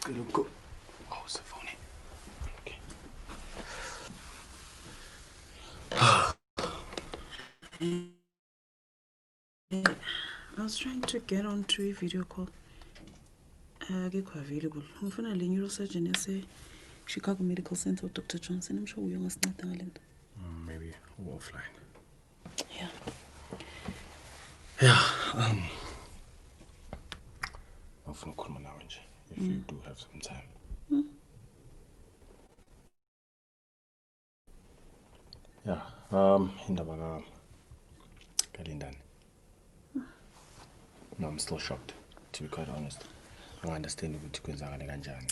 Go. Oh, it's a phone. Okay. I was trying to get onto a video call. Akekho available. Ngifuna le neurosurgeon yase Chicago Medical Center, Dr. Johnson. I'm sure we uyangasinceda ngale nto. Maybe offline. Yeah. Yeah. Ngifuna ukukhuluma nawe nje if you do have some time. Yeah. Indaba kaLindani. No, I'm still shocked, to be quite honest. I don't understand ukuthi kwenzakale kanjani.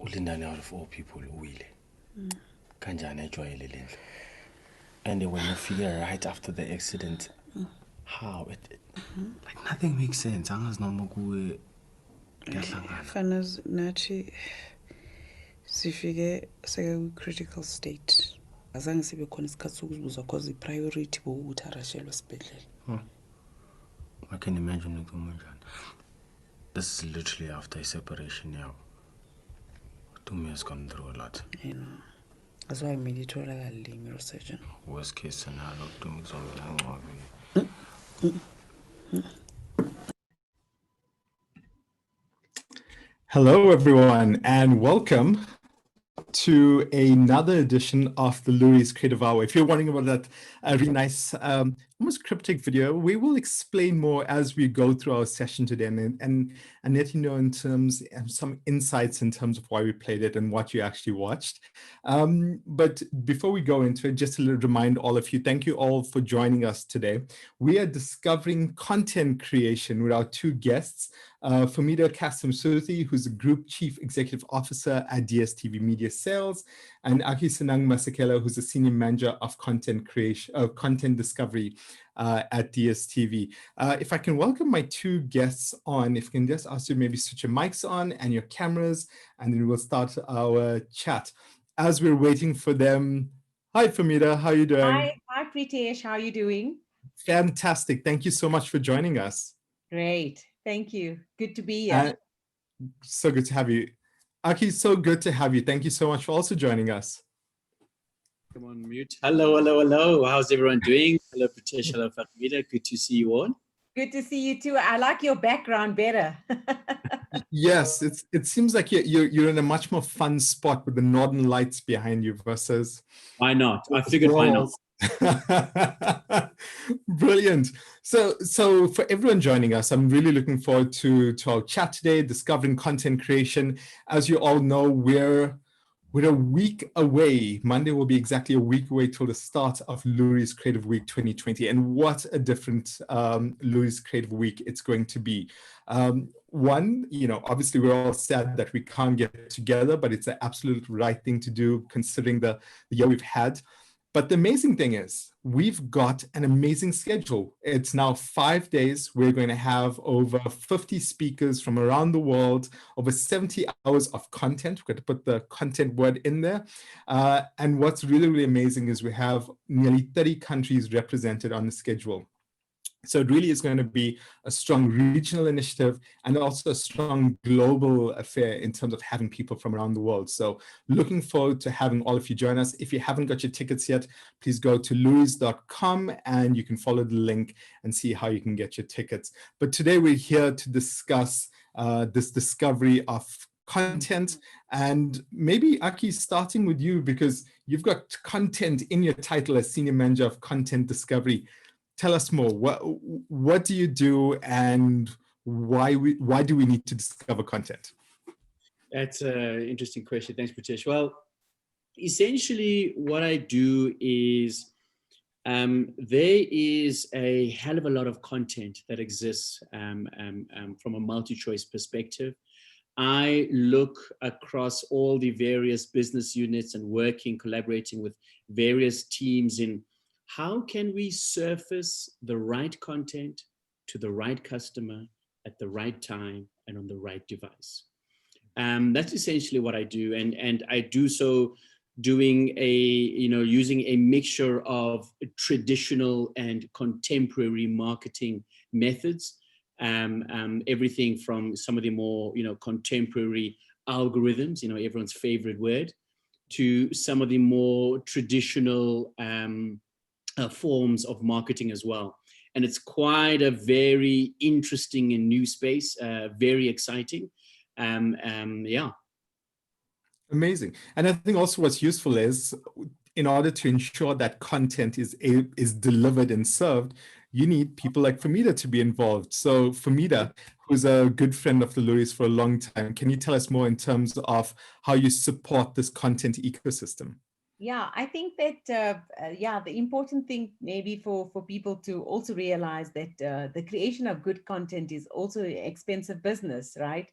uLindani out of all people uwile. Kanjani ejwayele le ndlela. And when you figure right after the accident, how it like nothing makes sense. Angazi noma kuwe kuyahlangana. Fanas nathi sifike critical state. Azange sibe khona isikhathi sokuzibuza cause i-priority bokuthi arashelwe esibhedlela. I can imagine it. This is literally after a separation now. Tumi has gone through a lot. You know. That's why I made it all like a neurosurgeon. Worst case scenario, Tumi is Hello, everyone, and welcome to another edition of the Loeries Creative Hour. If you're wondering about that really nice, almost cryptic video, we will explain more as we go through our session today and let you know in terms of some insights in terms of why we played it and what you actually watched. But before we go into it, just to remind all of you, thank you all for joining us today. We are discovering content creation with our two guests, Fahmeeda Cassim-Surtee, who's the Group Chief Executive Officer at DSTV Media Sales, and Agisanang Masekela, who's the Senior Manager of Content Creation, Content Discovery at DSTV. If I can welcome my two guests on, if I can just ask you maybe switch your mics on and your cameras, and then we'll start our chat. As we're waiting for them, hi Fahmeeda, how are you doing? Hi Preetesh, how are you doing? Fantastic, thank you so much for joining us. Great, thank you. Good to be here. So good to have you. Aki, so good to have you. Thank you so much for also joining us. Come on, mute. Hello. How's everyone doing? Hello, Preetesh. Hello, Fahmeeda. Good to see you all. Good to see you too. I like your background better. Yes, it seems like you're in a much more fun spot with the northern lights behind you versus. Why not? I figured why not. Brilliant. So for everyone joining us, I'm really looking forward to our chat today, discovering content creation. As you all know, we're a week away. Monday will be exactly a week away till the start of Loeries Creative Week 2020. And what a different Loeries Creative Week it's going to be. One, obviously we're all sad that we can't get together, but it's the absolute right thing to do considering the year we've had. But the amazing thing is we've got an amazing schedule. It's now 5 days. We're going to have over 50 speakers from around the world, over 70 hours of content. We're going to put the content word in there. And what's really, really amazing is we have nearly 30 countries represented on the schedule. So it really is going to be a strong regional initiative and also a strong global affair in terms of having people from around the world. So looking forward to having all of you join us. If you haven't got your tickets yet, please go to loeries.com and you can follow the link and see how you can get your tickets. But today we're here to discuss this discovery of content, and maybe Aki, starting with you, because you've got content in your title as Senior Manager of Content Discovery. Tell us more. What do you do, and why do we need to discover content? That's an interesting question. Thanks, Preetesh. Well, essentially what I do is there is a hell of a lot of content that exists from a multi-choice perspective. I look across all the various business units and collaborating with various teams in how can we surface the right content to the right customer at the right time and on the right device. That's essentially what I do, and I do so doing using a mixture of traditional and contemporary marketing methods everything from some of the more, contemporary algorithms, everyone's favorite word, to some of the more traditional forms of marketing as well. And it's quite a very interesting and new space, very exciting. Yeah. Amazing. And I think also what's useful is, in order to ensure that content is delivered and served, you need people like Fahmeeda to be involved. So Fahmeeda, who's a good friend of the Loeries for a long time, can you tell us more in terms of how you support this content ecosystem? Yeah, I think that, the important thing maybe for people to also realize that the creation of good content is also an expensive business, right?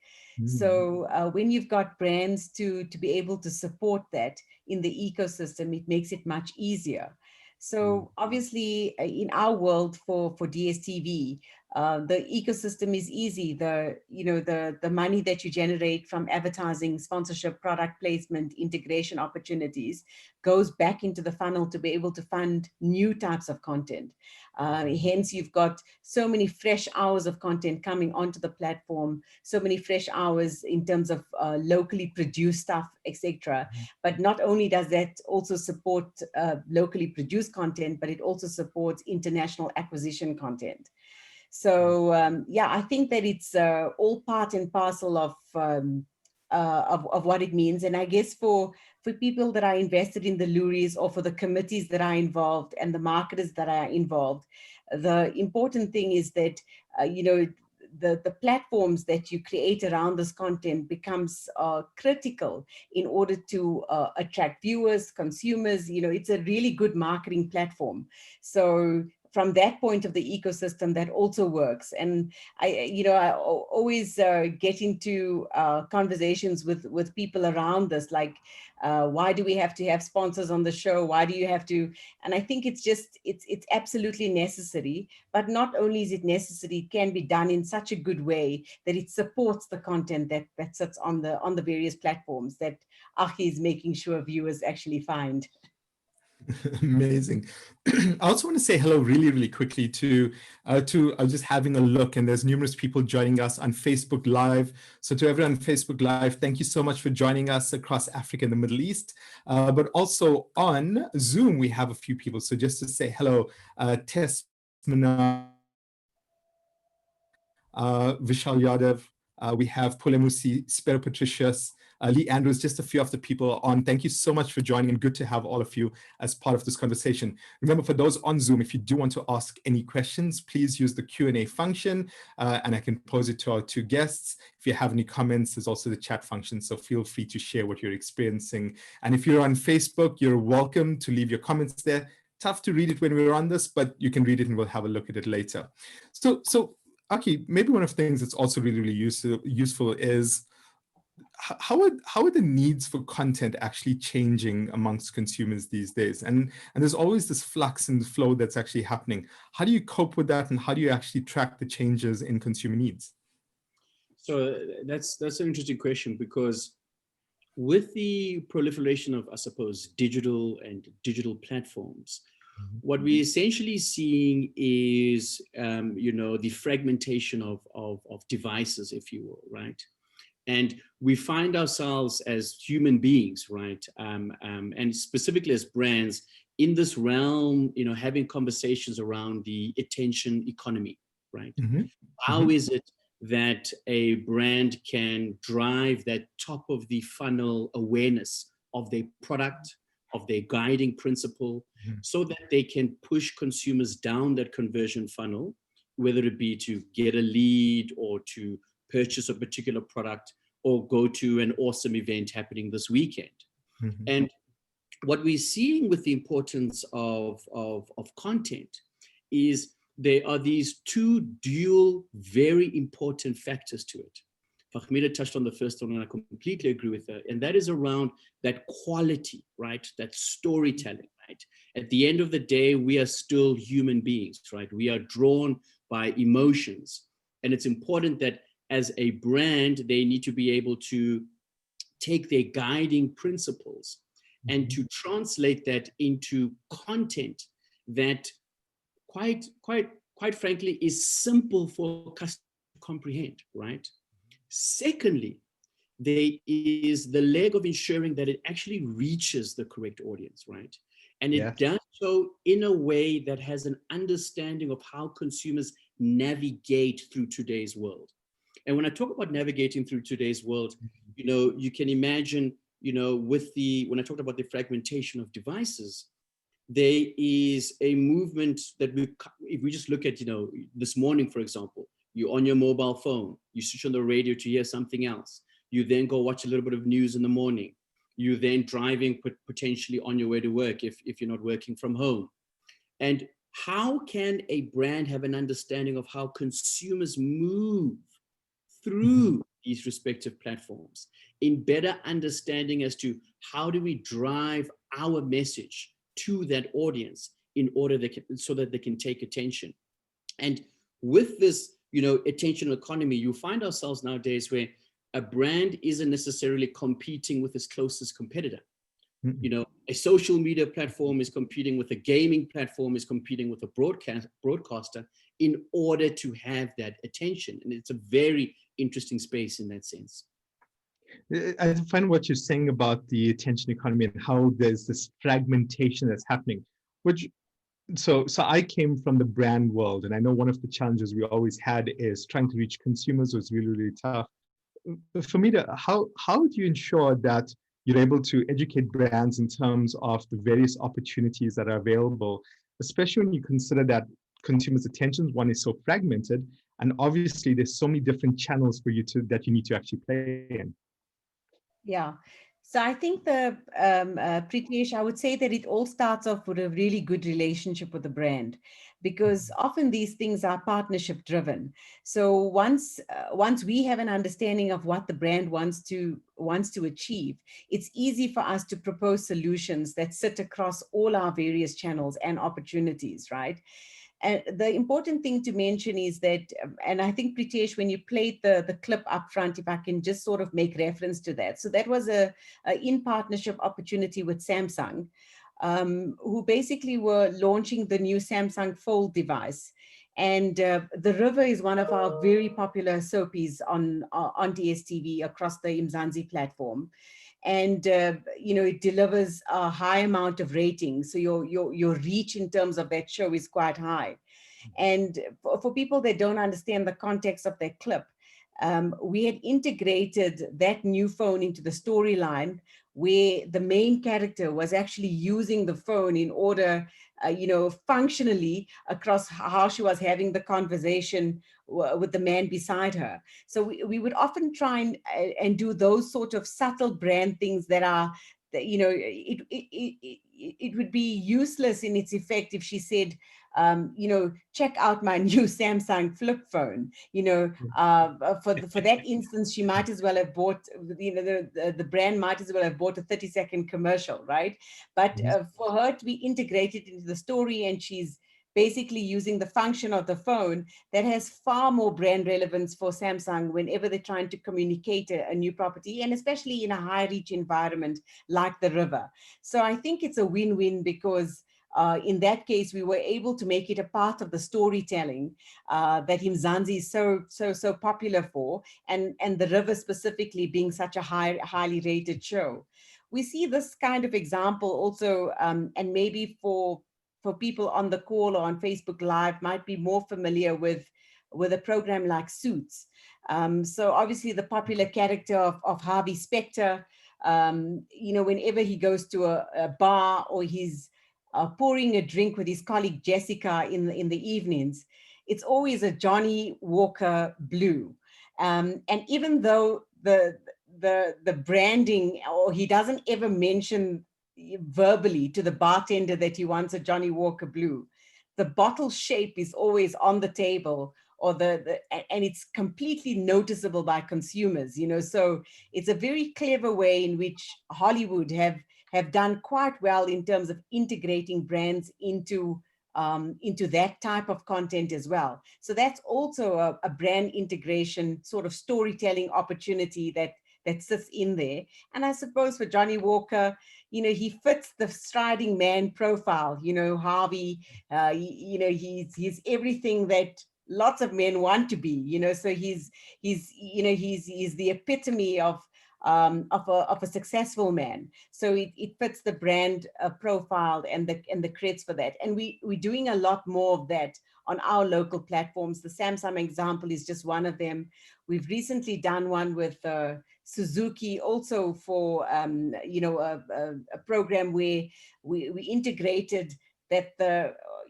So when you've got brands to be able to support that in the ecosystem, it makes it much easier. So obviously in our world for DSTV, the ecosystem is easy. The money that you generate from advertising, sponsorship, product placement, integration opportunities goes back into the funnel to be able to fund new types of content. Hence, you've got so many fresh hours of content coming onto the platform, so many fresh hours in terms of locally produced stuff, etc. But not only does that also support locally produced content, but it also supports international acquisition content. So I think that it's all part and parcel of what it means. And I guess for people that are invested in the Loeries, or for the committees that are involved and the marketers that are involved, the important thing is that, the platforms that you create around this content becomes critical in order to attract viewers, consumers. It's a really good marketing platform. So from that point of the ecosystem, that also works. And I always get into conversations with people around this, like, why do we have to have sponsors on the show? Why do you have to? And I think it's absolutely necessary. But not only is it necessary, it can be done in such a good way that it supports the content that sits on the various platforms that Achi is making sure viewers actually find. Amazing. I also want to say hello really, really quickly to I was just having a look, and there's numerous people joining us on Facebook Live. So to everyone on Facebook Live, thank you so much for joining us across Africa and the Middle East. But also on Zoom, we have a few people. So just to say hello, Tess Mina, Vishal Yadav, we have Pulemusi, Spero Patricius, Lee Andrews, just a few of the people on. Thank you so much for joining, and good to have all of you as part of this conversation. Remember, for those on Zoom, if you do want to ask any questions, please use the Q&A function, and I can pose it to our two guests. If you have any comments, there's also the chat function, so feel free to share what you're experiencing. And if you're on Facebook, you're welcome to leave your comments there. Tough to read it when we're on this, but you can read it and we'll have a look at it later. So Aki, maybe one of the things that's also really, really useful is how are the needs for content actually changing amongst consumers these days? And there's always this flux and flow that's actually happening. How do you cope with that, and how do you actually track the changes in consumer needs? So that's an interesting question, because with the proliferation of, I suppose, digital platforms, what we're essentially seeing is, the fragmentation of devices, if you will, right? And we find ourselves as human beings, right? And specifically as brands in this realm, having conversations around the attention economy, right? How is it that a brand can drive that top of the funnel awareness of their product, of their guiding principle, so that they can push consumers down that conversion funnel, whether it be to get a lead or to purchase a particular product or go to an awesome event happening this weekend. And what we're seeing with the importance of content is there are these two dual, very important factors to it. Fahmeeda touched on the first one, and I completely agree with her. And that is around that quality, right? That storytelling, right? At the end of the day, we are still human beings, right? We are drawn by emotions. And it's important that as a brand, they need to be able to take their guiding principles and to translate that into content that quite frankly is simple for customers comprehend, right? Secondly, there is the leg of ensuring that it actually reaches the correct audience, right? And it does so in a way that has an understanding of how consumers navigate through today's world. And when I talk about navigating through today's world, you can imagine, when I talked about the fragmentation of devices, there is a movement that if we just look at, this morning, for example, you're on your mobile phone, you switch on the radio to hear something else. You then go watch a little bit of news in the morning. You then driving potentially on your way to work if you're not working from home. And how can a brand have an understanding of how consumers move through these respective platforms in better understanding as to how do we drive our message to that audience in order so that they can take attention? And with this, attention economy, you find ourselves nowadays where a brand isn't necessarily competing with its closest competitor. A social media platform is competing with a gaming platform, is competing with a broadcaster in order to have that attention. And it's a very interesting space in that sense. I find what you're saying about the attention economy and how there's this fragmentation that's happening, so I came from the brand world, and I know one of the challenges we always had is trying to reach consumers was really, really tough. Fahmeeda, how do you ensure that you're able to educate brands in terms of the various opportunities that are available, especially when you consider that consumers' attention, one, is so fragmented, and obviously there's so many different channels for you that you need to actually play in? Yeah. So I think Preetesh, I would say that it all starts off with a really good relationship with the brand, because often these things are partnership driven. So once we have an understanding of what the brand wants to achieve, it's easy for us to propose solutions that sit across all our various channels and opportunities, right? And the important thing to mention is that, and I think, Preetesh, when you played the clip up front, if I can just sort of make reference to that. So that was a in partnership opportunity with Samsung, who basically were launching the new Samsung Fold device. And The River is one of our very popular soapies on DSTV across the Mzansi platform. And it delivers a high amount of ratings, so your reach in terms of that show is quite high. And for people that don't understand the context of that clip, we had integrated that new phone into the storyline, where the main character was actually using the phone in order, functionally across how she was having the conversation with the man beside her. So we would often try and do those sort of subtle brand things that are, it would be useless in its effect if she said, check out my new Samsung flip phone. For that instance, she might as well have bought, the brand might as well have bought a 30-second commercial, right? But for her to be integrated into the story, and she's basically using the function of the phone, that has far more brand relevance for Samsung whenever they're trying to communicate a new property, and especially in a high reach environment like the River. So I think it's a win-win, because in that case, we were able to make it a part of the storytelling that Mzansi is so popular for, and the River specifically being such a highly rated show. We see this kind of example also, and maybe for people on the call or on Facebook Live might be more familiar with a program like Suits. So obviously the popular character of Harvey Specter, whenever he goes to a bar, or he's pouring a drink with his colleague Jessica in the evenings, it's always a Johnny Walker Blue. And even though the branding, or he doesn't ever mention verbally to the bartender that he wants a Johnny Walker Blue, the bottle shape is always on the table, or and it's completely noticeable by consumers, so it's a very clever way in which Hollywood have done quite well in terms of integrating brands into that type of content as well. So that's also a brand integration sort of storytelling opportunity that sits in there. And I suppose for Johnny Walker, he fits the striding man profile, Harvey, he's everything that lots of men want to be, you know. So he's the epitome of a successful man. So it fits the brand profile and the creds for that. And we're doing a lot more of that on our local platforms. The Samsung example is just one of them. We've recently done one with Suzuki, also for a program where we integrated that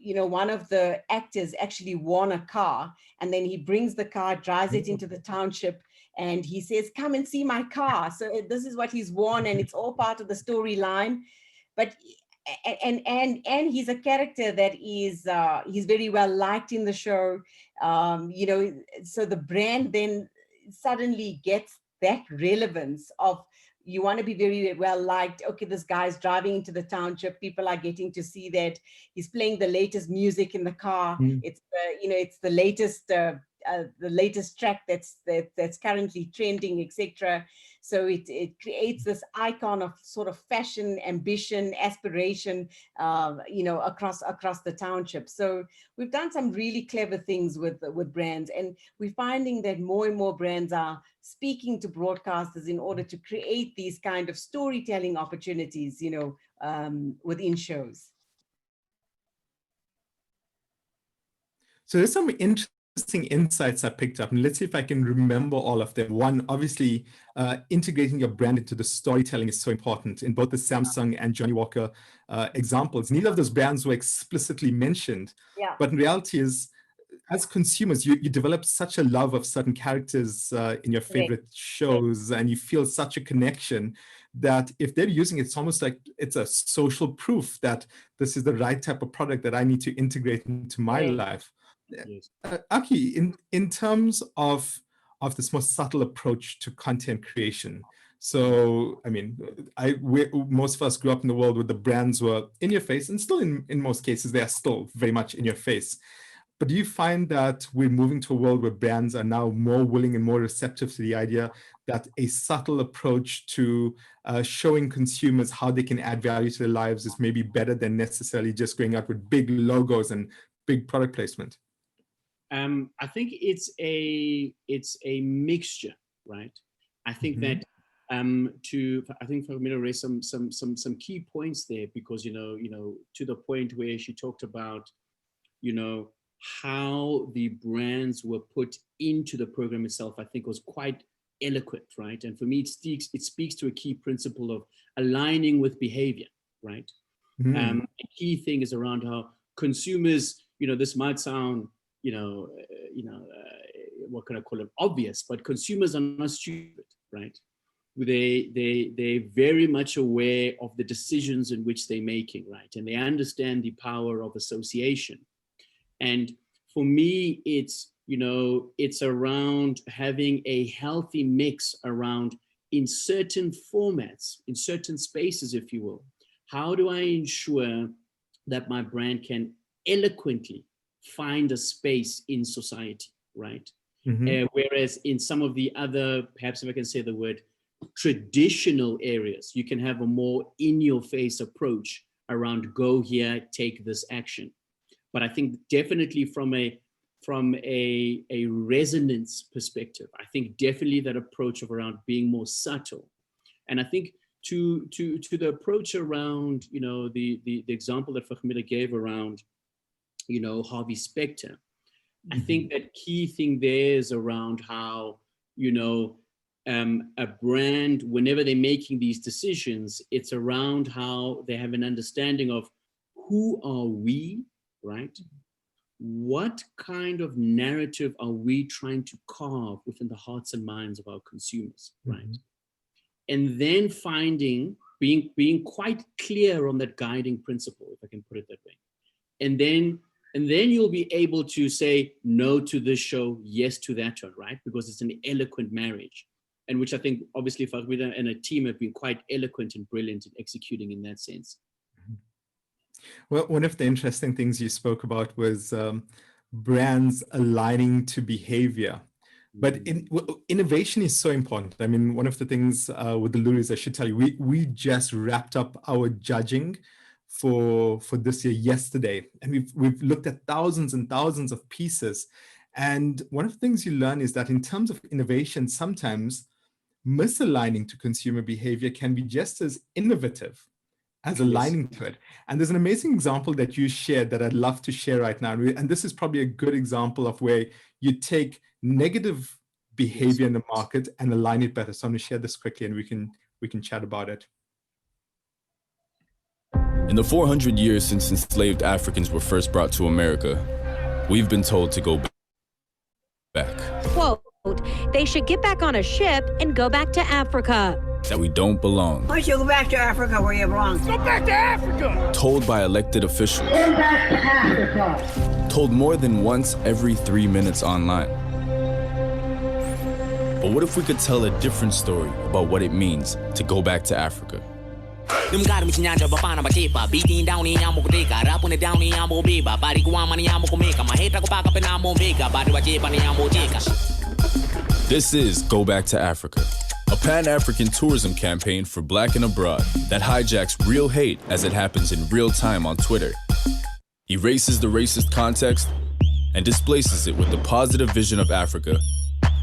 one of the actors actually won a car, and then he brings the car, drives it into the township, and he says, "Come and see my car." So this is what he's won, and it's all part of the storyline. But and he's a character that is he's very well liked in the show. So the brand then suddenly gets that relevance of, you want to be very well liked. Okay, this guy's driving into the township. People are getting to see that he's playing the latest music in the car. It's it's the latest track that's currently trending, etc. So it creates this icon of sort of fashion, ambition, aspiration, across the township. So we've done some really clever things with brands, and we're finding that more and more brands are speaking to broadcasters in order to create these kind of storytelling opportunities, within shows. So there's some interesting insights I picked up, and let's see if I can remember all of them. One, obviously, integrating your brand into the storytelling is so important in both the Samsung and Johnny Walker examples. Neither of those brands were explicitly mentioned, but in reality is, as consumers, you develop such a love of certain characters in your favorite shows, and you feel such a connection that if they're using it, it's almost like it's a social proof that this is the right type of product that I need to integrate into my life. Yes. Aki, in terms of this more subtle approach to content creation, so I mean, most of us grew up in the world where the brands were in your face, and still in most cases they are still very much in your face. But do you find that we're moving to a world where brands are now more willing and more receptive to the idea that a subtle approach to showing consumers how they can add value to their lives is maybe better than necessarily just going out with big logos and big product placement? I think it's a mixture, right? I think that I think Fahmeeda raised some key points there, because to the point where she talked about how the brands were put into the program itself, I think was quite eloquent, right? And for me, it speaks to a key principle of aligning with behavior, right? A key thing is around how consumers, this might sound, what can I call it, obvious, but consumers are not stupid, right? They're very much aware of the decisions in which they're making, right? And they understand the power of association. And for me, it's around having a healthy mix around, in certain formats, in certain spaces, if you will. How do I ensure that my brand can eloquently find a space in society, right? Whereas in some of the other, perhaps if I can say the word, traditional areas, you can have a more in-your-face approach around, go here, take this action. But I think definitely from a resonance perspective, I think definitely that approach of around being more subtle. And I think to the approach around, the example that Fahmeeda gave around, Harvey Specter, I think that key thing there is around how, a brand, whenever they're making these decisions, it's around how they have an understanding of who are we, right? What kind of narrative are we trying to carve within the hearts and minds of our consumers, right? And then being quite clear on that guiding principle, if I can put it that way. And then you'll be able to say no to this show, yes to that one, right? Because it's an eloquent marriage, and which I think obviously Fahmeeda and a team have been quite eloquent and brilliant in executing in that sense. Well, one of the interesting things you spoke about was brands aligning to behavior. But innovation is so important. I mean, one of the things with the Loeries, I should tell you, we just wrapped up our judging for this year yesterday, and we've looked at thousands and thousands of pieces, And one of the things you learn is that in terms of innovation, sometimes misaligning to consumer behavior can be just as innovative as aligning to it. And there's an amazing example that you shared that I'd love to share right now. And this is probably a good example of where you take negative behavior in the market and align it better. So I'm going to share this quickly and we can chat about it. In the 400 years since enslaved Africans were first brought to America, we've been told to go back. Quote, they should get back on a ship and go back to Africa. That we don't belong. Why don't you go back to Africa where you belong? Go back to Africa! Told by elected officials. Go back to Africa! Told more than once every 3 minutes online. But what if we could tell a different story about what it means to go back to Africa? This is Go Back to Africa, a Pan-African tourism campaign for Black and abroad that hijacks real hate as it happens in real time on Twitter, erases the racist context, and displaces it with the positive vision of Africa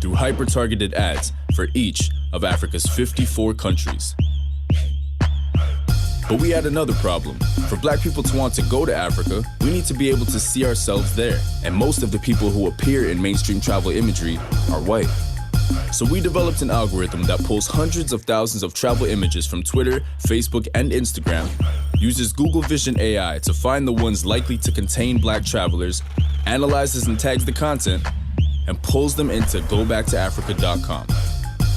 through hyper-targeted ads for each of Africa's 54 countries. But we had another problem. For Black people to want to go to Africa, we need to be able to see ourselves there. And most of the people who appear in mainstream travel imagery are white. So we developed an algorithm that pulls hundreds of thousands of travel images from Twitter, Facebook, and Instagram, uses Google Vision AI to find the ones likely to contain Black travelers, analyzes and tags the content, and pulls them into gobacktoafrica.com.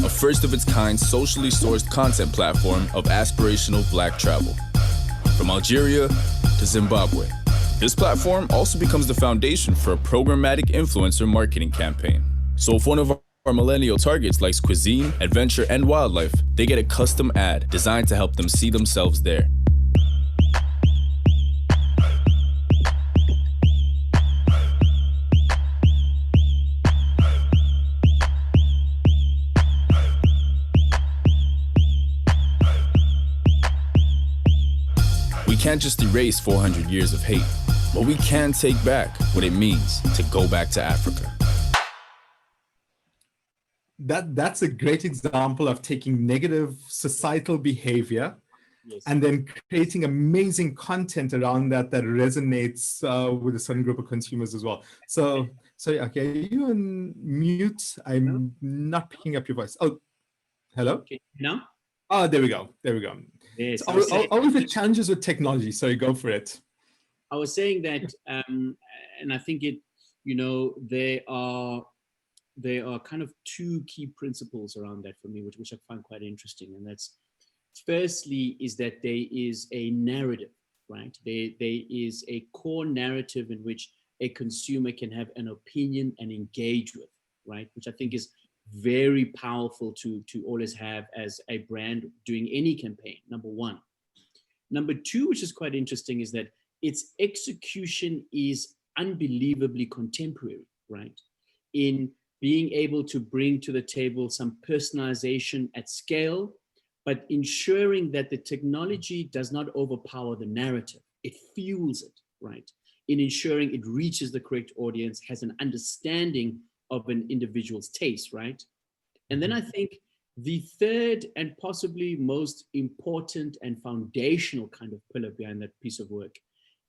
A first-of-its-kind, socially sourced content platform of aspirational Black travel. From Algeria to Zimbabwe. This platform also becomes the foundation for a programmatic influencer marketing campaign. So if one of our millennial targets likes cuisine, adventure, and wildlife, they get a custom ad designed to help them see themselves there. We can't just erase 400 years of hate, but we can take back what it means to go back to Africa. That's a great example of taking negative societal behavior and then creating amazing content around that resonates with a certain group of consumers as well. So okay, are you on mute? I'm not picking up your voice. Oh, hello? Okay, now? Oh, there we go. Yes, Always the challenges with technology. So go for it. I was saying that, and I think there are kind of two key principles around that for me, which I find quite interesting. And that's, firstly, is that there is a narrative, right? There is a core narrative in which a consumer can have an opinion and engage with, right? Which I think is very powerful to always have as a brand doing any campaign, number one. Number two, which is quite interesting, is that its execution is unbelievably contemporary, right? In being able to bring to the table some personalization at scale, but ensuring that the technology does not overpower the narrative. It fuels it, right? In ensuring it reaches the correct audience, has an understanding of an individual's taste, right? And then I think the third and possibly most important and foundational kind of pillar behind that piece of work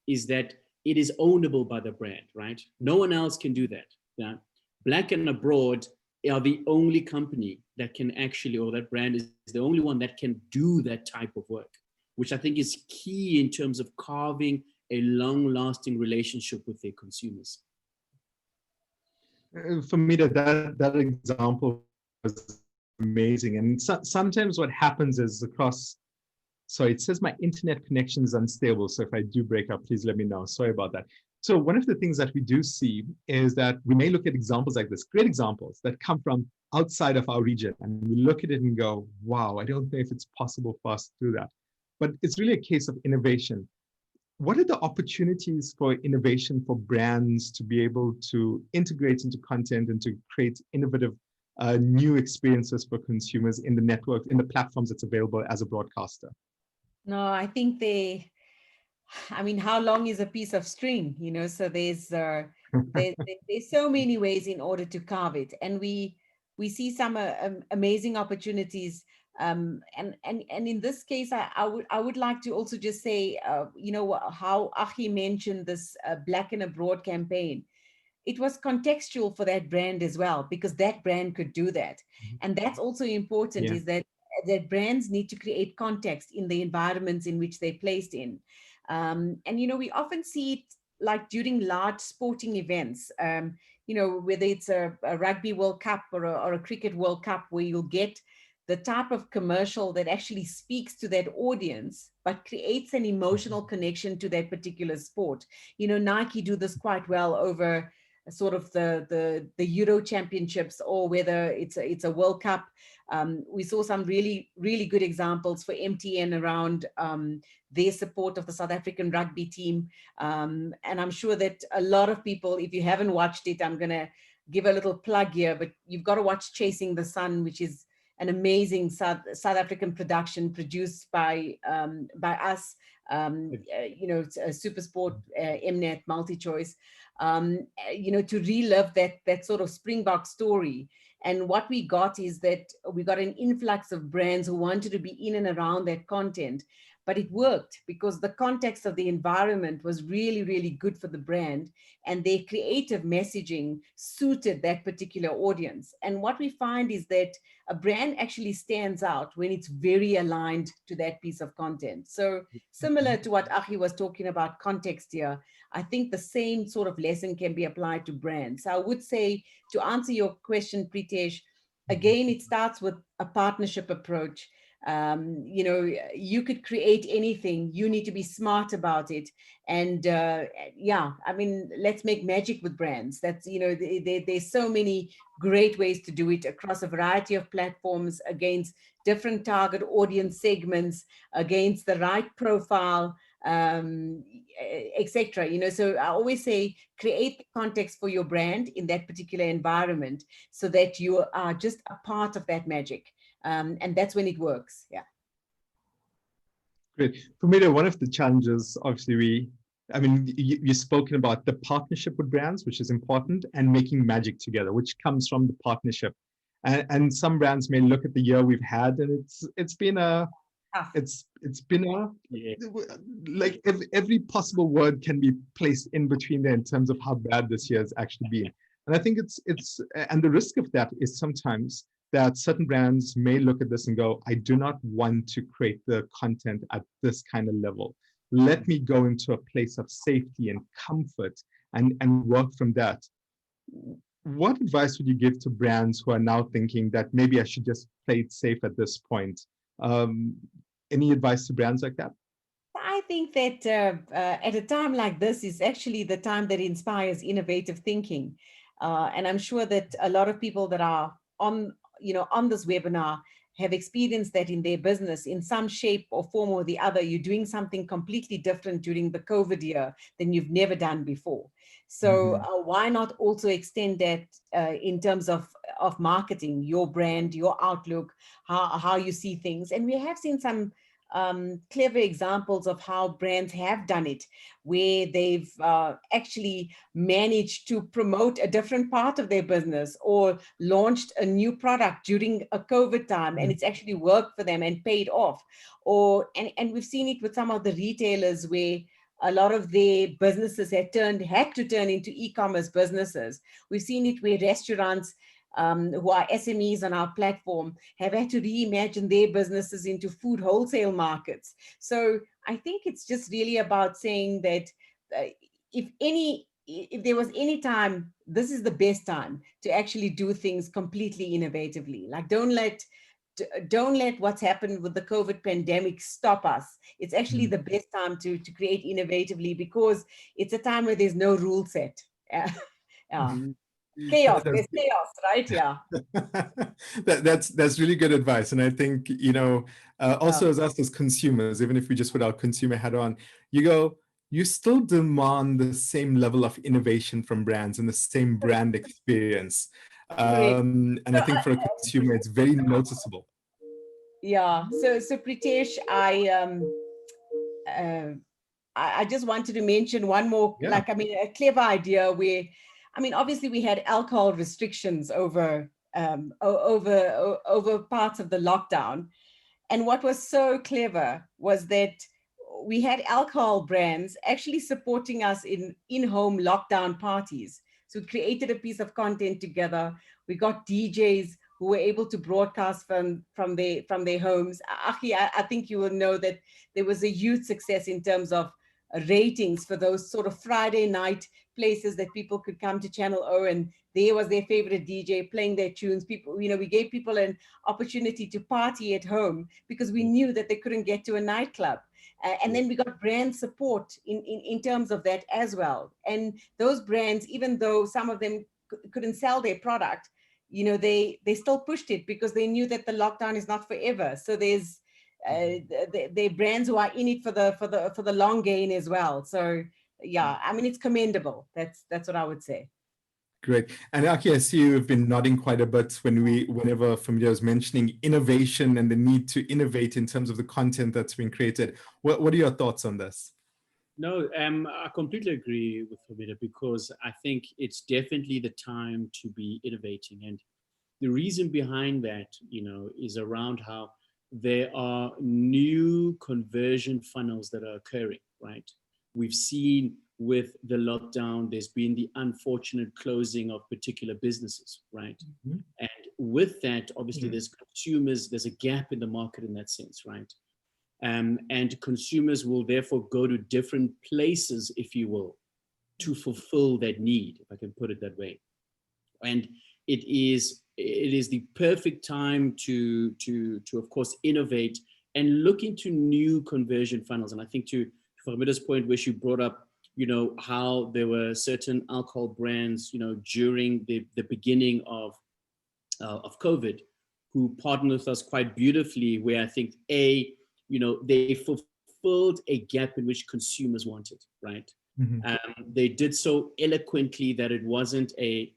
is that it is ownable by the brand, right? No one else can do that. Yeah? Black and Abroad are the only company that can actually, or that brand is the only one that can do that type of work, which I think is key in terms of carving a long-lasting relationship with their consumers. For me, that example was amazing. And sometimes what happens is it says my internet connection is unstable. So if I do break up, please let me know. Sorry about that. So one of the things that we do see is that we may look at examples like this, great examples that come from outside of our region. And we look at it and go, wow, I don't know if it's possible for us to do that. But it's really a case of innovation. What are the opportunities for innovation for brands to be able to integrate into content and to create innovative new experiences for consumers in the network, in the platforms that's available as a broadcaster? No, I think how long is a piece of string? So there's There's so many ways in order to carve it, and we see some amazing opportunities. And in this case, I would like to also just say, how Achi mentioned this Black and Abroad campaign. It was contextual for that brand as well, because that brand could do that. And that's also important, is that brands need to create context in the environments in which they're placed in. And, we often see it like during large sporting events, whether it's a Rugby World Cup or a Cricket World Cup, where you'll get the type of commercial that actually speaks to that audience, but creates an emotional connection to that particular sport. Nike do this quite well over sort of the Euro Championships, or whether it's a World Cup. We saw some really, really good examples for MTN around their support of the South African rugby team. And I'm sure that a lot of people, if you haven't watched it, I'm going to give a little plug here, but you've got to watch Chasing the Sun, which is an amazing South African production produced by us, SuperSport, Mnet, MultiChoice, to relive that sort of Springbok story. And what we got is that we got an influx of brands who wanted to be in and around that content. But it worked because the context of the environment was really, really good for the brand, and their creative messaging suited that particular audience. And what we find is that a brand actually stands out when it's very aligned to that piece of content. So similar to what Achi was talking about context here, I think the same sort of lesson can be applied to brands. So I would say, to answer your question, Preetesh, again, it starts with a partnership approach. You could create anything. You need to be smart about it. And let's make magic with brands. That's, there's so many great ways to do it across a variety of platforms, against different target audience segments, against the right profile, etc. So I always say, create the context for your brand in that particular environment, so that you are just a part of that magic. And that's when it works. Yeah. Great. Fahmeeda, one of the challenges, obviously, you've spoken about the partnership with brands, which is important, and making magic together, which comes from the partnership. And some brands may look at the year we've had, and it's been like every possible word can be placed in between there in terms of how bad this year has actually been. And I think and the risk of that is sometimes that certain brands may look at this and go, I do not want to create the content at this kind of level. Let me go into a place of safety and comfort and work from that. What advice would you give to brands who are now thinking that maybe I should just play it safe at this point? Any advice to brands like that? I think that at a time like this is actually the time that inspires innovative thinking. And I'm sure that a lot of people that are on this webinar have experienced that in their business in some shape or form or the other. You're doing something completely different during the COVID year than you've never done before. So why not also extend that in terms of marketing, your brand, your outlook, how you see things. And we have seen some clever examples of how brands have done it, where they've actually managed to promote a different part of their business, or launched a new product during a COVID time, and it's actually worked for them and paid off. And we've seen it with some of the retailers, where a lot of their businesses had to turn into e-commerce businesses. We've seen it where restaurants who are SMEs on our platform have had to reimagine their businesses into food wholesale markets. So I think it's just really about saying that if there was any time, this is the best time to actually do things completely innovatively. Like, don't let what's happened with the COVID pandemic stop us. It's actually the best time to create innovatively, because it's a time where there's no rule set. Chaos, there's chaos, right? Yeah. That's really good advice. And I think, also as us as consumers, even if we just put our consumer hat on, you still demand the same level of innovation from brands and the same brand experience. And I think for a consumer, it's very noticeable. Yeah. So Preetesh, I just wanted to mention one more, Yeah. a clever idea where, obviously we had alcohol restrictions over over parts of the lockdown. And what was so clever was that we had alcohol brands actually supporting us in in-home lockdown parties. So we created a piece of content together. We got DJs who were able to broadcast from their homes. Aki, I think you will know that there was a huge success in terms of ratings for those sort of Friday night places that people could come to Channel O, and there was their favorite DJ playing their tunes. People, we gave people an opportunity to party at home because we knew that they couldn't get to a nightclub. And then we got brand support in terms of that as well. And those brands, even though some of them couldn't sell their product, they still pushed it because they knew that the lockdown is not forever. So there's the brands who are in it for the long gain as well. So yeah, it's commendable. That's what I would say. Great. And Aki, I see you've been nodding quite a bit whenever Fahmeeda was mentioning innovation and the need to innovate in terms of the content that's being created. What are your thoughts on this? No, I completely agree with Fahmeeda, because I think it's definitely the time to be innovating. And the reason behind that, is around how there are new conversion funnels that are occurring, right? We've seen with the lockdown, there's been the unfortunate closing of particular businesses, right? Mm-hmm. And with that, obviously, there's consumers, there's a gap in the market in that sense, right? And consumers will therefore go to different places, if you will, to fulfill that need, if I can put it that way. And it is the perfect time to of course innovate and look into new conversion funnels. And I think to Fahmeeda's point, where she brought up, how there were certain alcohol brands, during the beginning of COVID, who partnered with us quite beautifully, where I think they fulfilled a gap in which consumers wanted, right? Mm-hmm. They did so eloquently that it wasn't a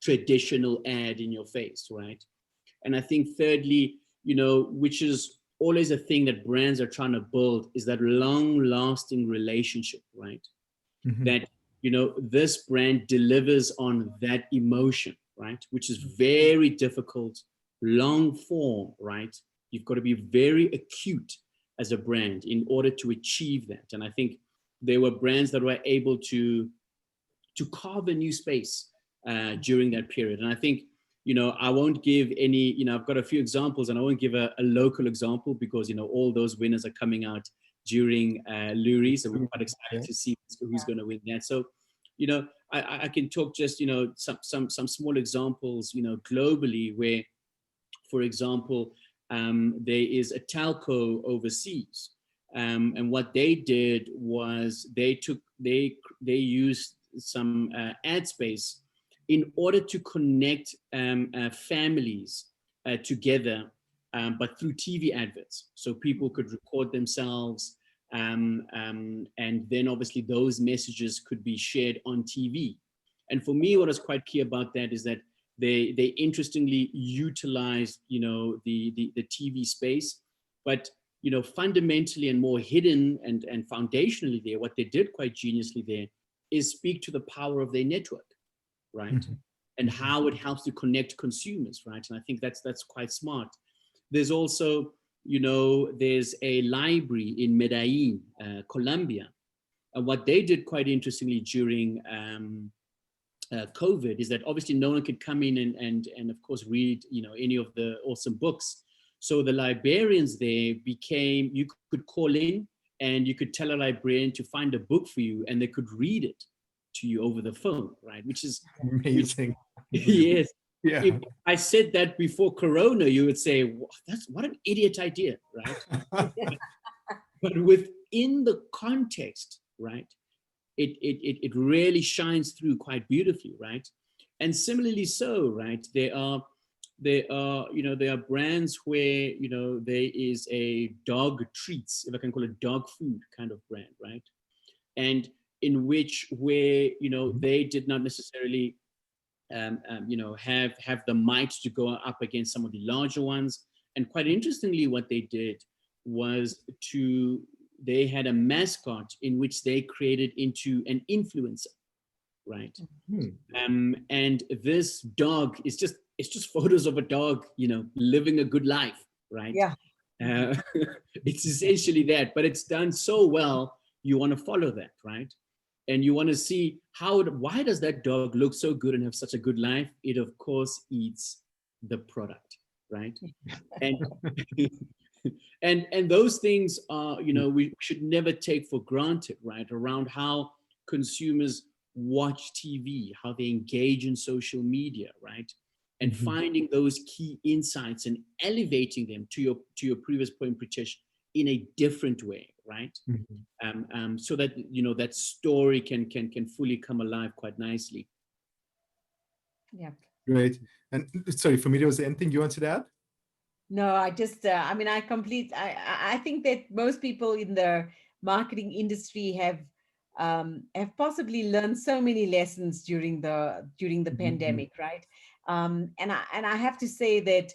traditional ad in your face, right? And I think thirdly, which is always a thing that brands are trying to build, is that long-lasting relationship, right? Mm-hmm. That, this brand delivers on that emotion, right? Which is very difficult, long form, right? You've got to be very acute as a brand in order to achieve that. And I think there were brands that were able to carve a new space during that period. And I think, I won't give any, I've got a few examples, and I won't give a local example because, all those winners are coming out during Loeries, so we're quite excited to see who's going to win that. So, I can talk just, some small examples, globally, where, for example, there is a telco overseas, and what they did was they used some ad space in order to connect families together, but through TV adverts. So people could record themselves, and then obviously those messages could be shared on TV. And for me, what was quite key about that is that they interestingly utilized, the TV space, but, fundamentally and more hidden and foundationally there, what they did quite geniusly there is speak to the power of their network, right? Mm-hmm. And how it helps to connect consumers, right? And I think that's quite smart. There's also, there's a library in Medellin, Colombia. And what they did quite interestingly during COVID is that obviously no one could come in and of course read, any of the awesome books. So the librarians there became, you could call in and you could tell a librarian to find a book for you, and they could read it to you over the phone, right? Which is amazing. Yes. Yeah. If I said that before Corona, you would say, what an idiot idea, right? But within the context, right, it really shines through quite beautifully, right? And similarly so, right, there are brands where, there is a dog treats, if I can call it dog food kind of brand, right? And in where they did not necessarily have the might to go up against some of the larger ones. And quite interestingly, what they did was to they had a mascot in which they created into an influencer, right? And this dog is just photos of a dog, living a good life, right? Yeah. It's essentially that, but it's done so well, you want to follow that, right? And you want to see why does that dog look so good and have such a good life? It of course eats the product, right? And and those things are, we should never take for granted, right? Around how consumers watch TV, how they engage in social media, right? And finding those key insights and elevating them, to your previous point, Preetesh, in a different way, right? So that that story can fully come alive quite nicely. Yeah. Great. And sorry, Fahmeeda, was there anything you wanted to add? No, I just, I think that most people in the marketing industry have possibly learned so many lessons during the pandemic, right? And I have to say that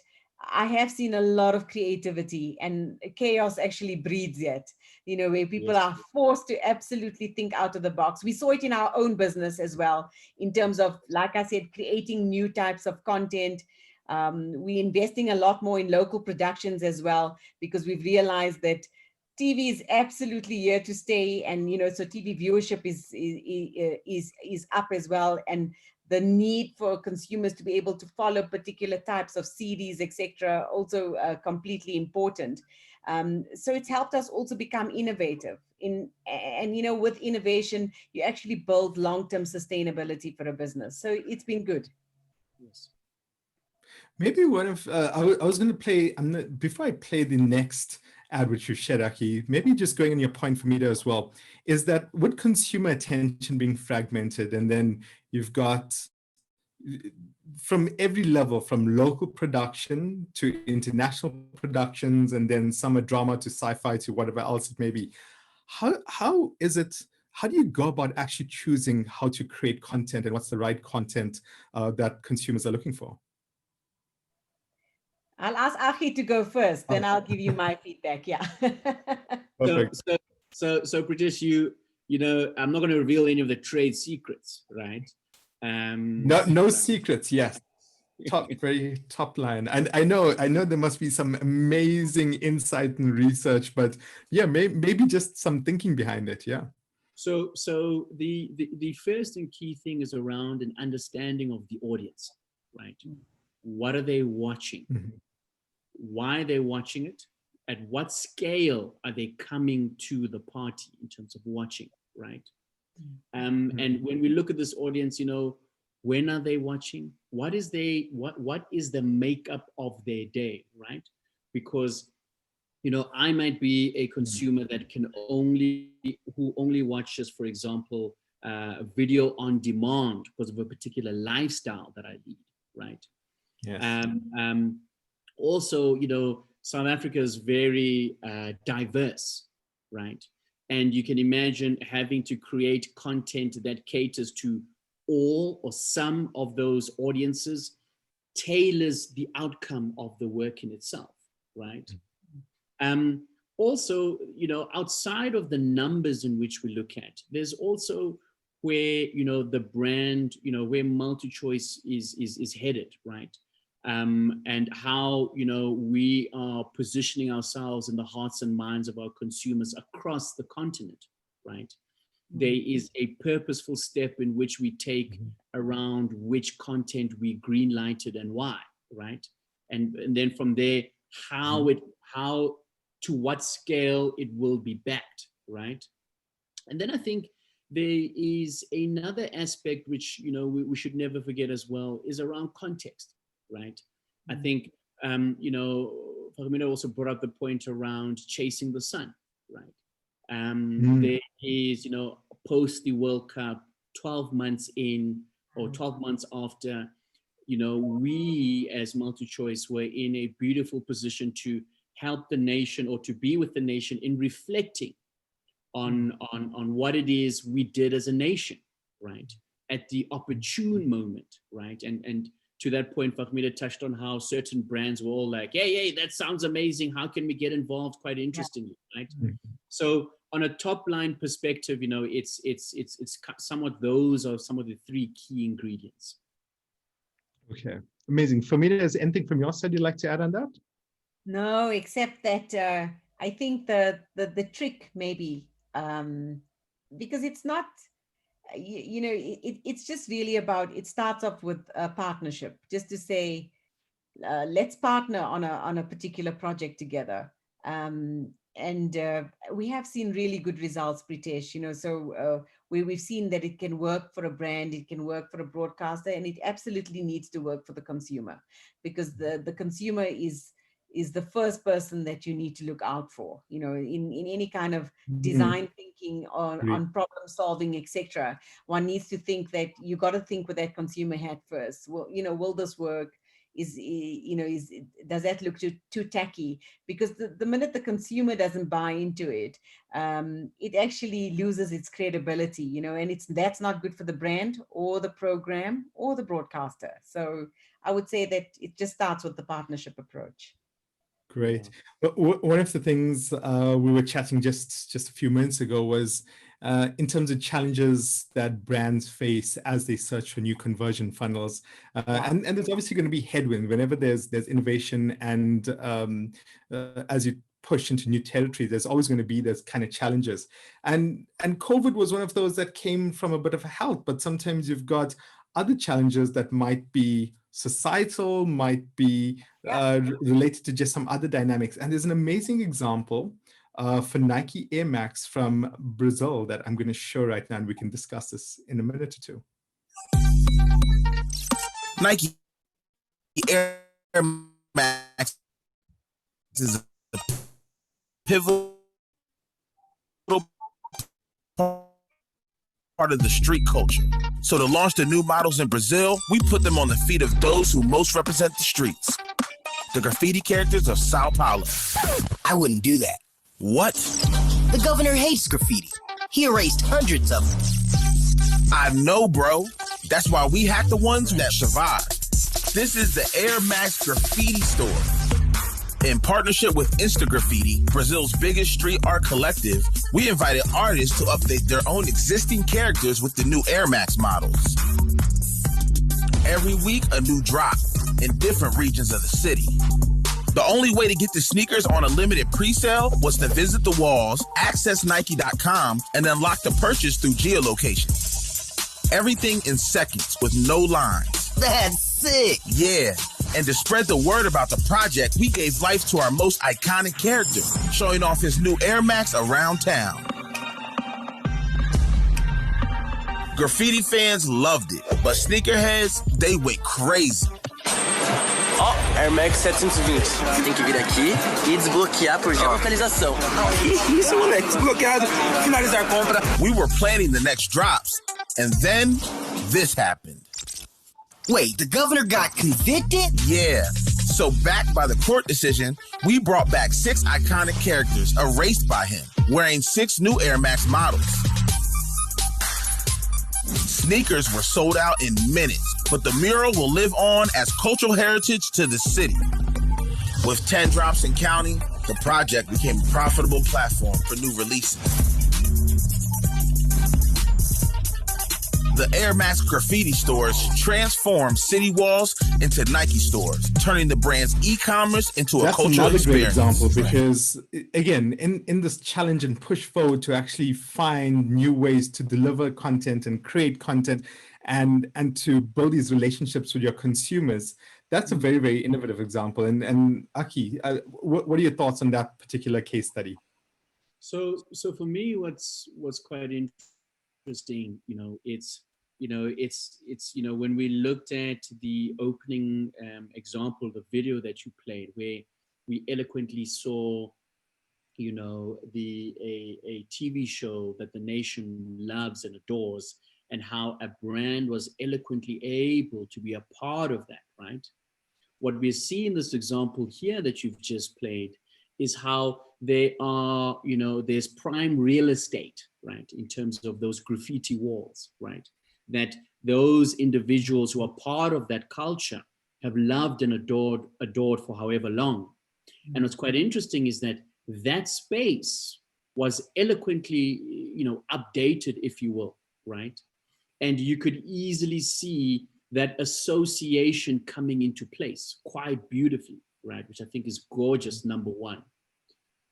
I have seen a lot of creativity, and chaos actually breeds it, where people are forced to absolutely think out of the box. We saw it in our own business as well, in terms of, like I said, creating new types of content. We're investing a lot more in local productions as well, because we've realized that TV is absolutely here to stay, and so TV viewership is up as well, and the need for consumers to be able to follow particular types of series, etc., also completely important. So it's helped us also become innovative. And with innovation, you actually build long-term sustainability for a business. So it's been good. Yes. Maybe one of, I was going to play, before I play the next ad which you shared, Aki, maybe just going on your point, Fahmeeda, as well, is that with consumer attention being fragmented, and then you've got from every level, from local production to international productions, and then summer drama to sci-fi to whatever else it may be. How do you go about actually choosing how to create content, and what's the right content that consumers are looking for? I'll ask Aki to go first, then I'll give you my feedback. Yeah. Perfect. So Preetesh, I'm not going to reveal any of the trade secrets, right? No secrets. Yes. Very top line. And I know there must be some amazing insight and research, but yeah, maybe just some thinking behind it. Yeah. So the first and key thing is around an understanding of the audience, right? What are they watching? Why are they watching it? At what scale are they coming to the party in terms of watching, right? And when we look at this audience, when are they watching? What is the makeup of their day, right? Because I might be a consumer that who only watches, for example, video on demand because of a particular lifestyle that I lead, right? Yes. Also, South Africa is very diverse, right? And you can imagine having to create content that caters to all or some of those audiences, tailors the outcome of the work in itself, right? Also, outside of the numbers in which we look at, there's also where, the brand, where MultiChoice is headed, right? And how, we are positioning ourselves in the hearts and minds of our consumers across the continent, right? There is a purposeful step in which we take around which content we greenlighted and why, right? And then from there, how to what scale it will be backed, right? And then I think there is another aspect which, we should never forget as well, is around context, right? I think, Fahmeeda also brought up the point around chasing the sun, right? There is, post the World Cup, 12 months in or 12 months after, we as MultiChoice were in a beautiful position to help the nation, or to be with the nation in reflecting on what it is we did as a nation, right? At the opportune moment, right? And to that point, Fahmeeda touched on how certain brands were all like, hey, that sounds amazing. How can we get involved? Quite interestingly, right? So on a top line perspective, you know, it's somewhat, those are some of the three key ingredients. Okay, amazing. Fahmeeda, is anything from your side you'd like to add on that? No, except that I think the trick maybe, because it's not, you know, it's just really about, it starts off with a partnership, just to say, let's partner on a particular project together. And we have seen really good results, Preetesh, you know, so we've seen that it can work for a brand, it can work for a broadcaster, and it absolutely needs to work for the consumer, because the consumer is the first person that you need to look out for, you know, in any kind of design thinking on problem solving, etc. One needs to think that you got to think with that consumer hat first. Well, you know, will this work? Does that look too tacky? Because the minute the consumer doesn't buy into it, it actually loses its credibility, you know, and that's not good for the brand or the program or the broadcaster. So I would say that it just starts with the partnership approach. Great. But one of the things we were chatting just a few minutes ago was in terms of challenges that brands face as they search for new conversion funnels. And there's obviously going to be headwind whenever there's innovation, and as you push into new territory, there's always going to be those kind of challenges. And COVID was one of those that came from a bit of a help, but sometimes you've got other challenges that might be societal, might be related to just some other dynamics. And there's an amazing example for Nike Air Max from Brazil that I'm going to show right now, and we can discuss this in a minute or two. Nike Air Max is a pivotal part of the street culture. So to launch the new models in Brazil, we put them on the feet of those who most represent the streets. The graffiti characters of Sao Paulo. I wouldn't do that. What? The governor hates graffiti. He erased hundreds of them. I know, bro. That's why we hacked the ones that survived. This is the Air Max Graffiti Store. In partnership with Insta Graffiti, Brazil's biggest street art collective, we invited artists to update their own existing characters with the new Air Max models. Every week, a new drop in different regions of the city. The only way to get the sneakers on a limited pre-sale was to visit the walls, access Nike.com, and unlock the purchase through geolocation. Everything in seconds with no lines. That's sick. Yeah. And to spread the word about the project, we gave life to our most iconic character, showing off his new Air Max around town. Graffiti fans loved it, but sneakerheads, they went crazy. Ó, Air Max 720. Você tem que vir aqui e desbloquear por geolocalização. Que isso, moleque? Desbloqueado. Finalizar a compra. We were planning the next drops, and then this happened. Wait, the governor got convicted? Yeah. So backed by the court decision, we brought back 6 iconic characters erased by him, wearing 6 new Air Max models. Sneakers were sold out in minutes, but the mural will live on as cultural heritage to the city. With 10 drops and counting, the project became a profitable platform for new releases. The Air Max graffiti stores transformed city walls into Nike stores, turning the brand's e-commerce into a cultural experience. That's another great example, because again, in this challenge and push forward to actually find new ways to deliver content and create content and to build these relationships with your consumers, that's a very, very innovative example. And Aki, what are your thoughts on that particular case study? So for me, what's quite interesting, it's when we looked at the opening example, the video that you played, where we eloquently saw, a TV show that the nation loves and adores, and how a brand was eloquently able to be a part of that, right? What we see in this example here that you've just played is how they are, there's prime real estate, right? In terms of those graffiti walls, right? That those individuals who are part of that culture have loved and adored for however long. And what's quite interesting is that space was eloquently, updated, if you will, right? And you could easily see that association coming into place quite beautifully, right? Which I think is gorgeous, number one.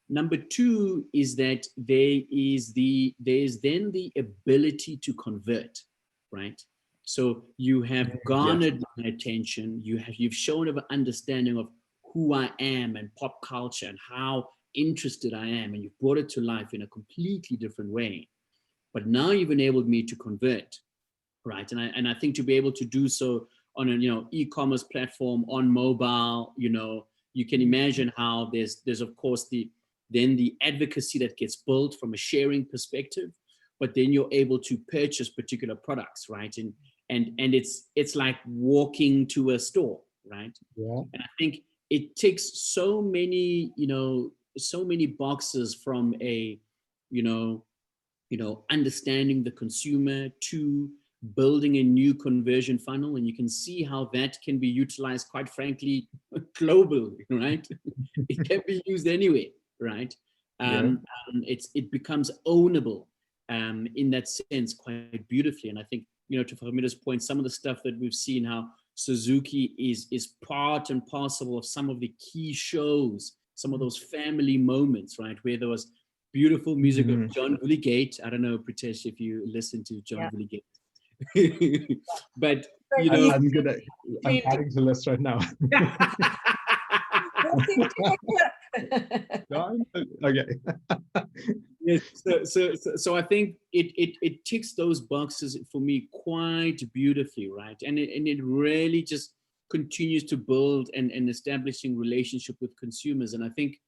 Number two is that there is then the ability to convert, right? So you have garnered my attention. You've shown an understanding of who I am and pop culture and how interested I am, and you've brought it to life in a completely different way. But now you've enabled me to convert, right? And I think to be able to do so on an e-commerce platform, on mobile, you can imagine how there's of course the advocacy that gets built from a sharing perspective, but then you're able to purchase particular products, right? And it's like walking to a store, right? Yeah. And I think it takes so many boxes from a understanding the consumer to building a new conversion funnel, and you can see how that can be utilized, quite frankly, globally, right? It can be used anywhere, right? It becomes ownable in that sense quite beautifully. And I think, to Fahmeeda's point, some of the stuff that we've seen, how Suzuki is part and parcel of some of the key shows, some of those family moments, right? Where there was beautiful music of John Vliegate. I don't know, Preetesh, if you listen to John Vliegate. But I'm adding to the list right now. Okay. Yes, so I think it ticks those boxes for me quite beautifully, right? And it really just continues to build and establishing relationship with consumers. And I think,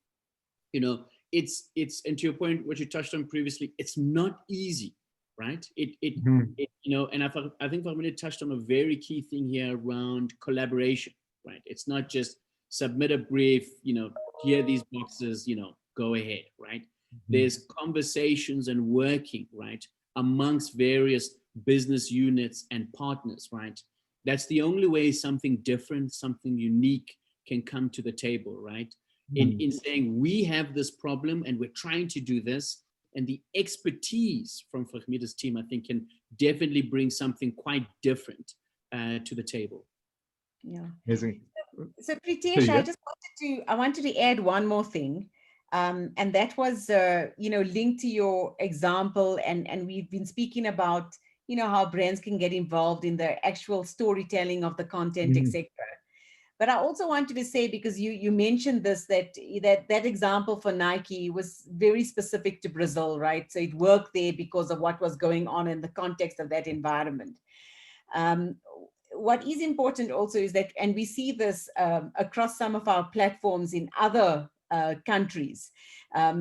it's and to your point, what you touched on previously, it's not easy, right? And I think Fahmeeda touched on a very key thing here around collaboration, right? It's not just submit a brief, here are these boxes, go ahead, right? There's conversations and working, right, amongst various business units and partners, right? That's the only way something different, something unique can come to the table, right? In saying, we have this problem and we're trying to do this, and the expertise from Fahmeeda's team, I think, can definitely bring something quite different to the table. Yeah. Amazing. So Preetesh, I wanted to add one more thing. And that was, linked to your example. And we've been speaking about, how brands can get involved in the actual storytelling of the content, etc. But I also wanted to say, because you mentioned this, that example for Nike was very specific to Brazil, right? So it worked there because of what was going on in the context of that environment. What is important also is that, and we see this across some of our platforms in other countries.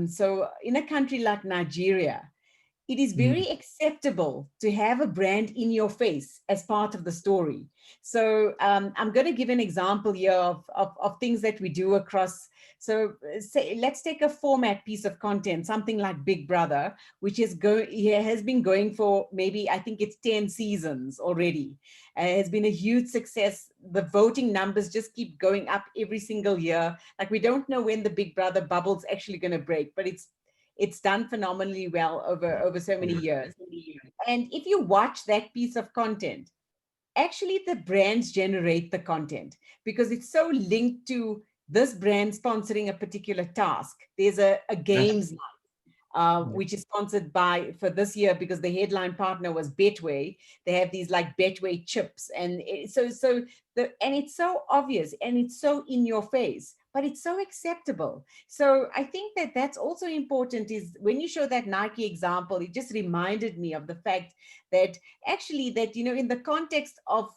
So in a country like Nigeria, it is very acceptable to have a brand in your face as part of the story. So I'm going to give an example here of things that we do across. So let's take a format piece of content, something like Big Brother, which has been going for maybe, I think it's 10 seasons already. Has been a huge success. The voting numbers just keep going up every single year. Like, we don't know when the Big Brother bubble's actually going to break, but it's done phenomenally well over so many years. And if you watch that piece of content, actually the brands generate the content because it's so linked to this brand sponsoring a particular task. There's a games night, which is sponsored for this year, because the headline partner was Betway. They have these like Betway chips. And and it's so obvious and it's so in your face, but it's so acceptable. So I think that's also important, is when you show that Nike example, it just reminded me of the fact that actually that, in the context of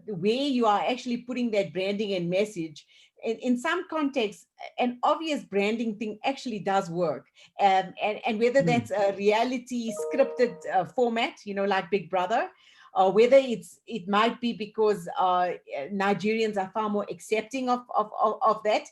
where you are actually putting that branding and message, in some contexts, an obvious branding thing actually does work. And whether that's a reality scripted format, like Big Brother, or whether it might be because Nigerians are far more accepting of that.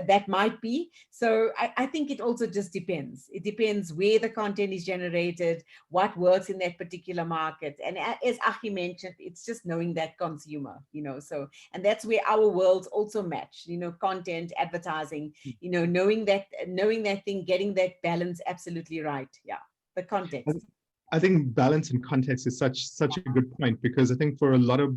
That might be. So I think it also just depends. It depends where the content is generated, what works in that particular market. And as Achi mentioned, it's just knowing that consumer, so, and that's where our worlds also match, content, advertising, knowing that thing, getting that balance absolutely right. Yeah, the context. I think balance and context is such a good point, because I think for a lot of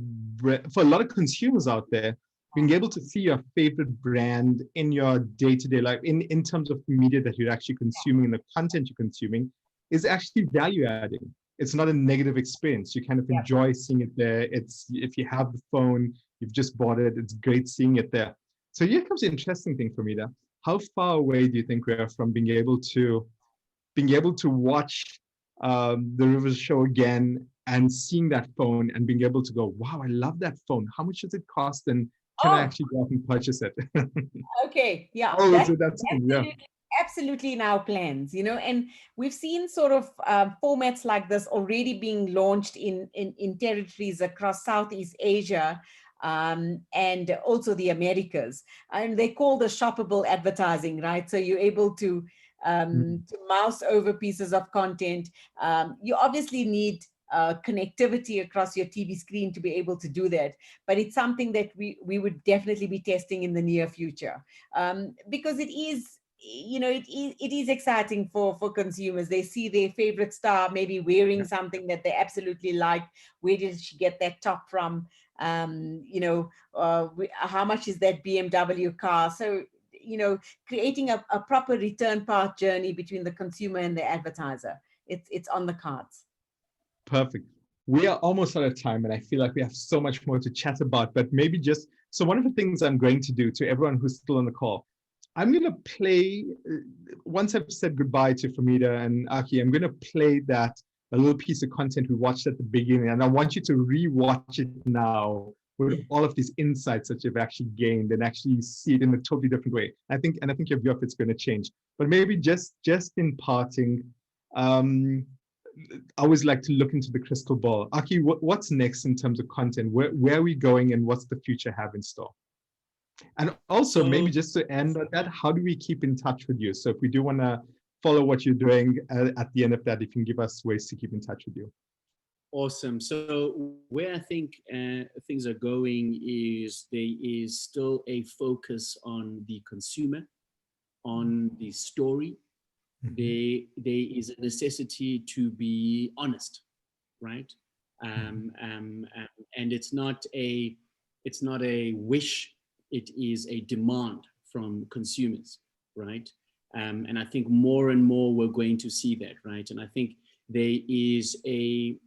consumers out there, being able to see your favorite brand in your day-to-day life, in terms of the media that you're actually consuming and the content you're consuming, is actually value adding. It's not a negative experience. You kind of enjoy seeing it there. It's, if you have the phone, you've just bought it, it's great seeing it there. So here comes the interesting thing, Fahmeeda. How far away do you think we are from being able to watch the Rivers show again and seeing that phone and being able to go, wow, I love that phone. How much does it cost? And can I actually go out and purchase it? Okay, yeah. That's absolutely in our plans, and we've seen sort of formats like this already being launched in territories across Southeast Asia, and also the Americas. And they call the shoppable advertising, right? So you're able to mouse over pieces of content. You obviously need connectivity across your TV screen to be able to do that, but it's something that we would definitely be testing in the near future, because it is, it is exciting for consumers. They see their favorite star maybe wearing something that they absolutely like. Where did she get that top from? How much is that BMW car? So creating a proper return path journey between the consumer and the advertiser. It's on the cards. Perfect. We are almost out of time, and I feel like we have so much more to chat about, but maybe so one of the things I'm going to do, to everyone who's still on the call, I'm going to play, once I've said goodbye to Fahmeeda and Aki, I'm going to play a little piece of content we watched at the beginning, and I want you to re-watch it now with all of these insights that you've actually gained and actually see it in a totally different way. I think your view of it's going to change. But maybe just in parting, I always like to look into the crystal ball. Aki, what's next in terms of content? Where are we going, and what's the future have in store? And also, maybe just to end on that, how do we keep in touch with you? So if we do want to follow what you're doing at the end of that, if you can give us ways to keep in touch with you. Awesome. So where I think things are going is there is still a focus on the consumer, on the story. There is a necessity to be honest, right? And it's not a wish, it is a demand from consumers, right? And I think more and more we're going to see that, right? And I think there is, to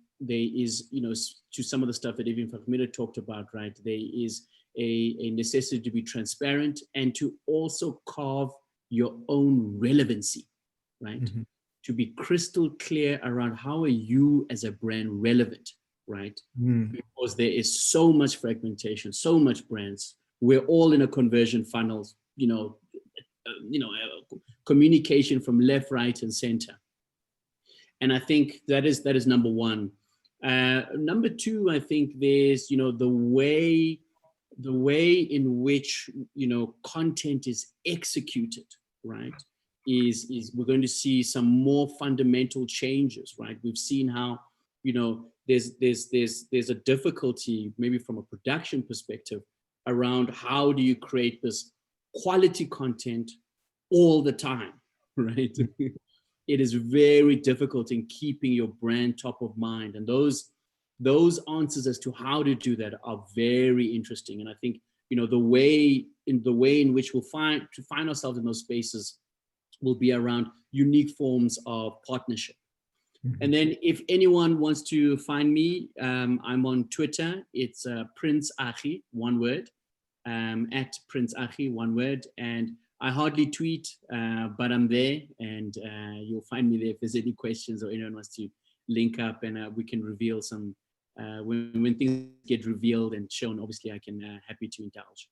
some of the stuff that even Fahmeeda talked about, right? There is a necessity to be transparent and to also carve your own relevancy, right? To be crystal clear around how are you as a brand relevant, right? Because there is so much fragmentation, so much brands. We're all in a conversion funnel, communication from left, right, and center. And I think that is number one. Number two, I think there's, the way in which, content is executed, right? Is we're going to see some more fundamental changes, right? We've seen how, there's a difficulty maybe from a production perspective around how do you create this quality content all the time, right? It is very difficult in keeping your brand top of mind, and those answers as to how to do that are very interesting. And I think the way in which we'll find ourselves in those spaces will be around unique forms of partnership. And then if anyone wants to find me, I'm on Twitter. It's Prince Achi, one word, at Prince Achi, one word. And I hardly tweet, but I'm there, and you'll find me there if there's any questions or anyone wants to link up, and we can reveal some, when things get revealed and shown, obviously I can happy to indulge.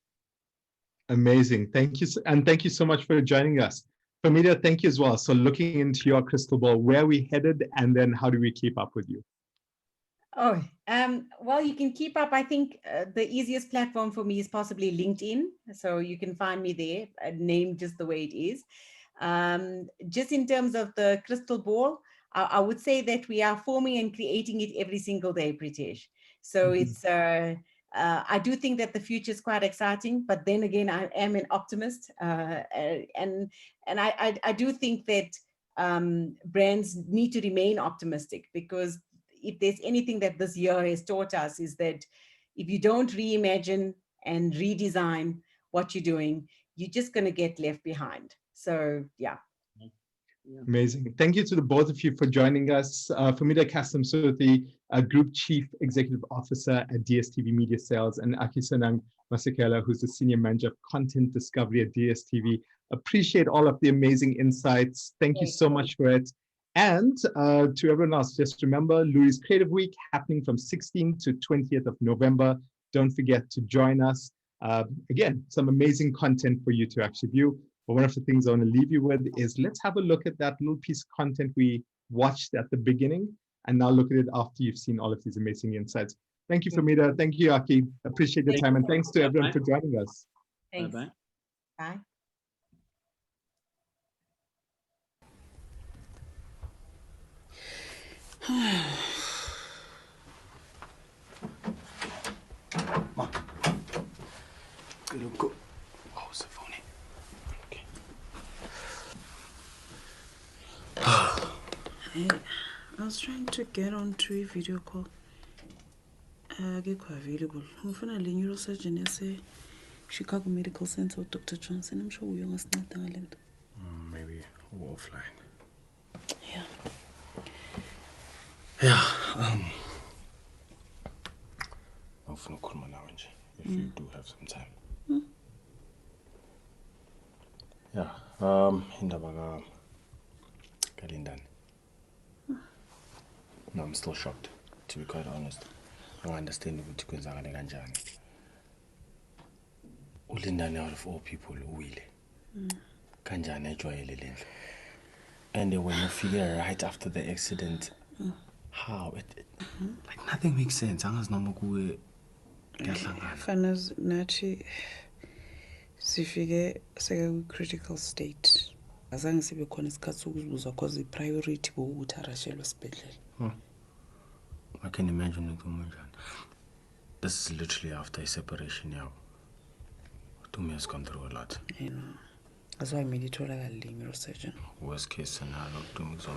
Amazing. Thank you. And thank you so much for joining us. Fahmeeda, thank you as well. So looking into your crystal ball, where are we headed, and then how do we keep up with you? Oh, well, you can keep up. I think the easiest platform for me is possibly LinkedIn. So you can find me there, named just the way it is. Just in terms of the crystal ball, I would say that we are forming and creating it every single day, Preetesh. So it's, I do think that the future is quite exciting, but then again, I am an optimist. And I do think that brands need to remain optimistic, because if there's anything that this year has taught us, is that if you don't reimagine and redesign what you're doing, you're just going to get left behind. So, yeah. Amazing. Thank you to the both of you for joining us. Fahmeeda Cassim-Surtee, Group Chief Executive Officer at DSTV Media Sales, and Agisanang Masekela, who's the Senior Manager of Content Discovery at DSTV. Appreciate all of the amazing insights. Thank you so much for it. And to everyone else, just remember Loeries Creative Week happening from 16th to 20th of November. Don't forget to join us. Again, some amazing content for you to actually view. But one of the things I want to leave you with is let's have a look at that little piece of content we watched at the beginning, and now look at it after you've seen all of these amazing insights. Thank you, Fahmeeda. Thank you, Aki. Appreciate your time. And thanks to everyone for joining us. Thanks. Bye-bye. Bye. Go. Oh, it's a phone. Okay. I was trying to get onto a video call. Available. Unfortunately, neurosurgeon is Chicago Medical Center with Dr. Johnson. I'm sure we almost not talent. Maybe we're offline. Yeah. Yeah. If you do have some time. Yeah. Indaba Kalindani. No, I'm still shocked, to be quite honest. I don't understand ukuthi kwenzakale kanjani. Ulindani out of all people, uwile. Kanjani ejwayele le ndlu. And when you figure right after the accident, how it like nothing makes sense. Angazi noma kuwe kuyahlangana. Fanas nathi sifike seke critical state. Azange sibe khona isikhathi sokuzibuza cause i-priority bokuthi arashelwe esibhedlela. I can imagine it. This is literally after a separation now. Tumi has gone through a lot. You know. That's why I made it all like a neurosurgeon. Worst case scenario, Tumi is all